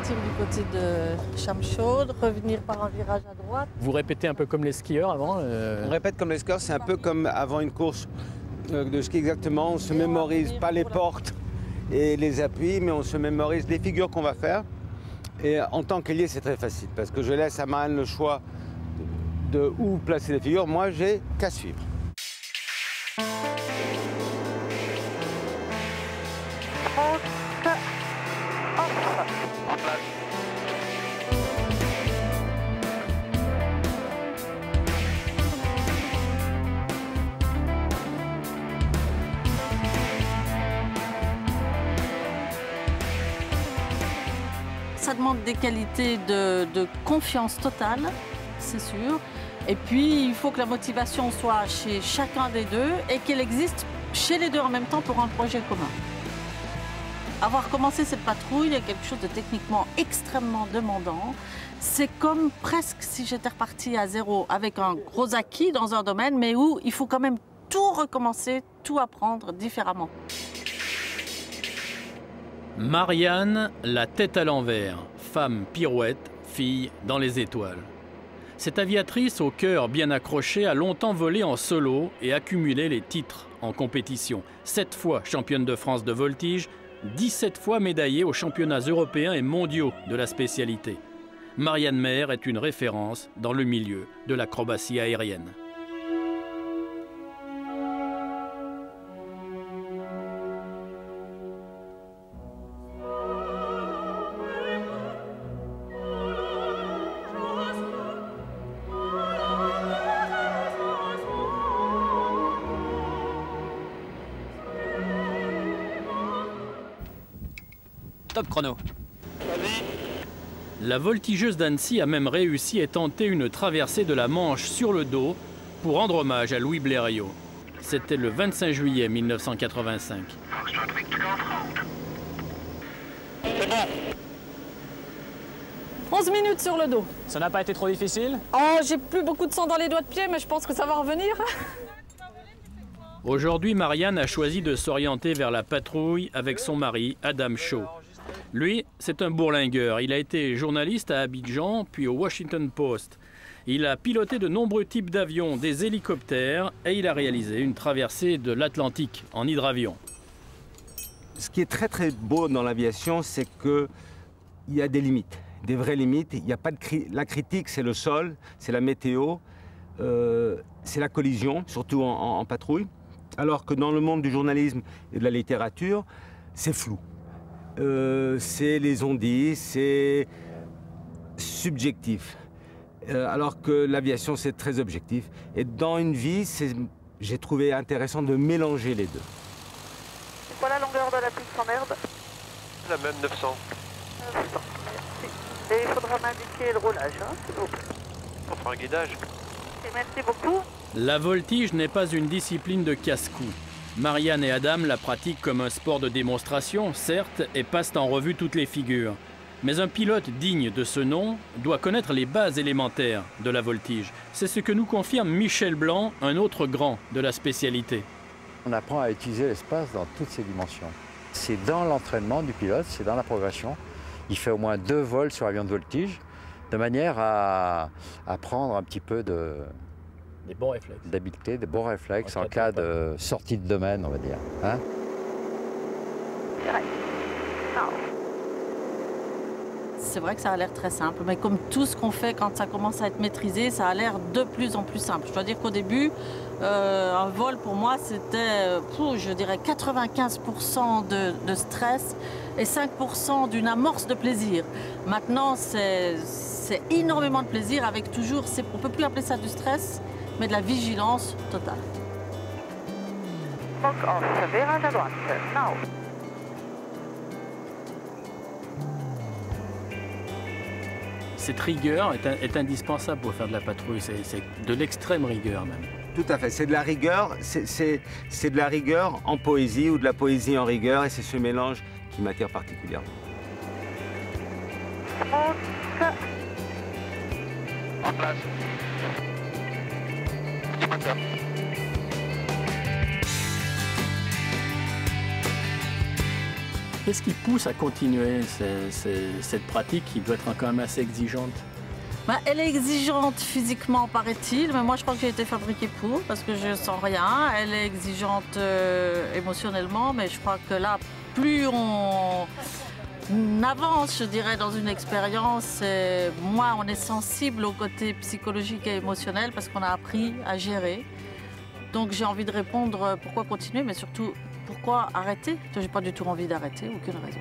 partir du côté de Chamchaude, revenir par un virage à droite. Vous répétez un peu comme les skieurs avant On répète comme les skieurs, c'est un peu comme avant une course de ski exactement. On ne se mémorise pas les portes et les appuis, mais on se mémorise les figures qu'on va faire. Et en tant qu'ailier, c'est très facile parce que je laisse à Marianne le choix de où placer les figures. Moi, j'ai qu'à suivre. Ça demande des qualités de confiance totale, c'est sûr. Et puis, il faut que la motivation soit chez chacun des deux et qu'elle existe chez les deux en même temps pour un projet commun. Avoir commencé cette patrouille, il y a quelque chose de techniquement extrêmement demandant. C'est comme presque si j'étais repartie à zéro avec un gros acquis dans un domaine, mais où il faut quand même tout recommencer, tout apprendre différemment. Marianne, la tête à l'envers, femme pirouette, fille dans les étoiles. Cette aviatrice au cœur bien accroché a longtemps volé en solo et accumulé les titres en compétition. 7 fois championne de France de voltige, 17 fois médaillée aux championnats européens et mondiaux de la spécialité. Marianne Maire est une référence dans le milieu de l'acrobatie aérienne. Top chrono. La voltigeuse d'Annecy a même réussi à tenter une traversée de la Manche sur le dos pour rendre hommage à Louis Blériot. C'était le 25 juillet 1985. C'est bon. 11 minutes sur le dos. Ça n'a pas été trop difficile? Oh, j'ai plus beaucoup de sang dans les doigts de pied, mais je pense que ça va revenir. Aujourd'hui, Marianne a choisi de s'orienter vers la patrouille avec son mari, Adam Shaw. Lui, c'est un bourlingueur. Il a été journaliste à Abidjan, puis au Washington Post. Il a piloté de nombreux types d'avions, des hélicoptères, et il a réalisé une traversée de l'Atlantique en hydravion. Ce qui est très très beau dans l'aviation, c'est qu'il y a des limites, des vraies limites. Il n'y a pas de la critique, c'est le sol, c'est la météo, c'est la collision, surtout en patrouille. Alors que dans le monde du journalisme et de la littérature, c'est flou. C'est les on-dit, c'est subjectif. Alors que l'aviation, c'est très objectif. Et dans une vie, j'ai trouvé intéressant de mélanger les deux. C'est quoi la longueur de la piste en herbe? La même 900. 900, merci. Et il faudra m'indiquer le roulage, hein, s'il vous plaît. On fera un guidage. Et merci beaucoup. La voltige n'est pas une discipline de casse-cou. Marianne et Adam la pratiquent comme un sport de démonstration, certes, et passent en revue toutes les figures. Mais un pilote digne de ce nom doit connaître les bases élémentaires de la voltige. C'est ce que nous confirme Michel Blanc, un autre grand de la spécialité. On apprend à utiliser l'espace dans toutes ses dimensions. C'est dans l'entraînement du pilote, c'est dans la progression. Il fait au moins 2 vols sur avion de voltige, de manière à prendre un petit peu Des bons réflexes. d'habileté, de bons réflexes en cas de sortie de domaine, on va dire. Hein? C'est vrai que ça a l'air très simple, mais comme tout ce qu'on fait quand ça commence à être maîtrisé, ça a l'air de plus en plus simple. Je dois dire qu'au début, un vol pour moi, c'était, je dirais, 95% de stress et 5% d'une amorce de plaisir. Maintenant, c'est énormément de plaisir avec toujours, on ne peut plus appeler ça du stress, mais de la vigilance totale. Smoke off, virage à droite, now. Cette rigueur est indispensable pour faire de la patrouille. C'est de l'extrême rigueur même. Tout à fait, c'est de la rigueur, c'est de la rigueur en poésie ou de la poésie en rigueur, et c'est ce mélange qui m'attire particulièrement. En place. Qu'est-ce qui pousse à continuer cette pratique qui doit être quand même assez exigeante? Bah, elle est exigeante physiquement, paraît-il, mais moi je crois que j'ai été fabriquée pour, parce que je sens rien. Elle est exigeante émotionnellement, mais je crois que là, plus on avance, je dirais, dans une expérience, moins on est sensible au côté psychologique et émotionnel, parce qu'on a appris à gérer. Donc j'ai envie de répondre pourquoi continuer, mais surtout pourquoi arrêter. J'ai pas du tout envie d'arrêter, aucune raison.